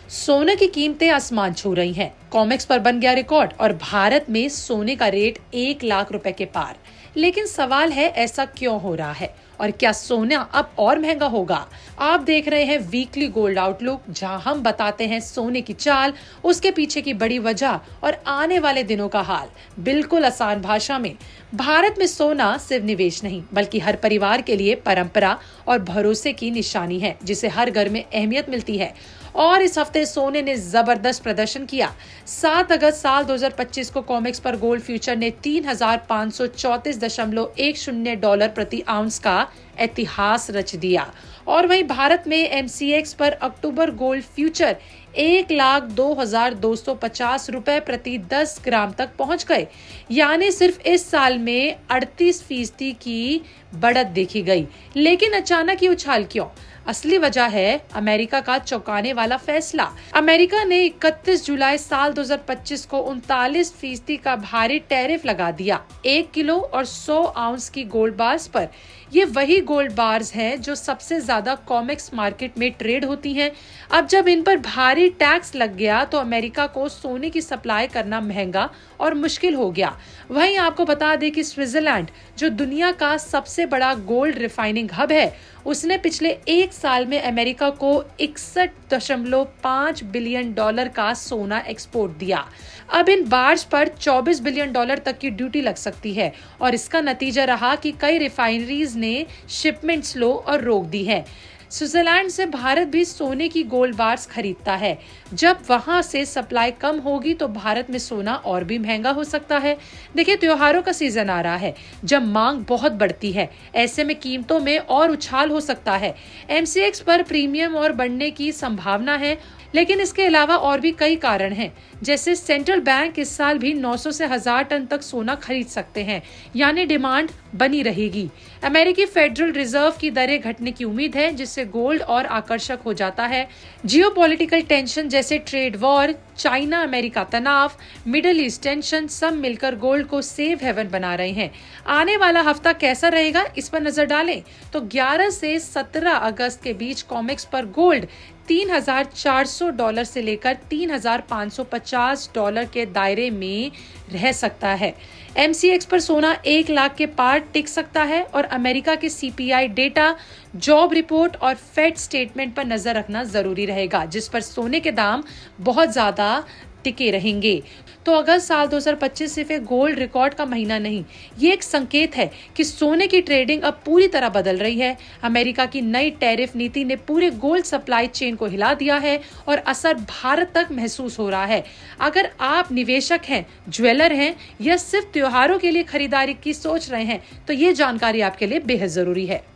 सोने की कीमतें आसमान छू रही हैं। कॉमेक्स पर बन गया रिकॉर्ड और भारत में सोने का रेट 1 लाख रुपए के पार। लेकिन सवाल है, ऐसा क्यों हो रहा है और क्या सोना अब और महंगा होगा? आप देख रहे हैं वीकली गोल्ड आउटलुक, जहां हम बताते हैं सोने की चाल, उसके पीछे की बड़ी वजह और आने वाले दिनों का हाल बिल्कुल आसान भाषा में। भारत में सोना सिर्फ निवेश नहीं, बल्कि हर परिवार के लिए परंपरा और भरोसे की निशानी है, जिसे हर घर में अहमियत मिलती है। और इस हफ्ते सोने ने जबरदस्त प्रदर्शन किया। 7 अगस्त साल 2025 को कॉमेक्स पर गोल्ड फ्यूचर ने $3,534.10 प्रति आउंस का इतिहास रच दिया। और वहीं भारत में एमसीएक्स पर अक्टूबर गोल्ड फ्यूचर 1,02,250 रुपए प्रति 10 ग्राम तक पहुंच गए। यानी सिर्फ इस साल में 38% की बढ़त देखी गई। लेकिन अचानक ये उछाल क्यों? असली वजह है अमेरिका का चौंकाने वाला फैसला। अमेरिका ने 31 जुलाई साल 2025 को 39% का भारी टैरिफ लगा दिया 1 किलो और 100 आउंस की गोल्ड बार्स पर। ये वही गोल्ड बार्स हैं जो सबसे ज्यादा कॉमेक्स मार्केट में ट्रेड होती हैं। अब जब इन पर भारी टैक्स लग गया तो अमेरिका को सोने की सप्लाई करना महंगा और मुश्किल हो गया। वहीं आपको बता दें कि स्विट्जरलैंड, जो दुनिया का सबसे बड़ा गोल्ड रिफाइनिंग हब है, उसने पिछले 1 साल में अमेरिका को $61.5 बिलियन का सोना एक्सपोर्ट दिया। अब इन बार्स पर $24 बिलियन तक की ड्यूटी लग सकती है और इसका नतीजा रहा कि कई रिफाइनरीज ने शिपमेंट स्लो और रोक दी है। स्विट्जरलैंड से भारत भी सोने की गोल्ड बार्स खरीदता है। जब वहां से सप्लाई कम होगी तो भारत में सोना और भी महंगा हो सकता है। देखिए, त्योहारों का सीजन आ रहा है, जब मांग बहुत बढ़ती है, ऐसे में कीमतों में और उछाल हो सकता है। एमसीएक्स पर प्रीमियम और बढ़ने की संभावना है, लेकिन इसके अलावा और भी कई कारण हैं। जैसे सेंट्रल बैंक इस साल भी 900 से 1000 टन तक सोना खरीद सकते हैं, यानी डिमांड बनी रहेगी। अमेरिकी फेडरल रिजर्व की दरें घटने की उम्मीद है, जिससे गोल्ड और आकर्षक हो जाता है। जियोपॉलिटिकल टेंशन जैसे ट्रेड वॉर, चाइना अमेरिका तनाव, मिडिल ईस्ट टेंशन, सब मिलकर गोल्ड को सेफ हेवन बना रहे हैं। आने वाला हफ्ता कैसा रहेगा, इस पर नजर डालें तो 11 से 17 अगस्त के बीच कॉमेक्स पर गोल्ड $3,400 से लेकर $3,550 के दायरे में रह सकता है। एमसीएक्स पर सोना 1 लाख के पार टिक सकता है और अमेरिका के सीपीआई डेटा, जॉब रिपोर्ट और फेड स्टेटमेंट पर नजर रखना जरूरी रहेगा, जिस पर सोने के दाम बहुत ज्यादा टिके रहेंगे। तो अगस्त साल 2025 सिर्फ एक गोल्ड रिकॉर्ड का महीना नहीं, ये एक संकेत है कि सोने की ट्रेडिंग अब पूरी तरह बदल रही है। अमेरिका की नई टैरिफ नीति ने पूरे गोल्ड सप्लाई चेन को हिला दिया है और असर भारत तक महसूस हो रहा है। अगर आप निवेशक हैं, ज्वेलर हैं या सिर्फ त्योहारों के लिए खरीदारी की सोच रहे हैं, तो ये जानकारी आपके लिए बेहद जरूरी है।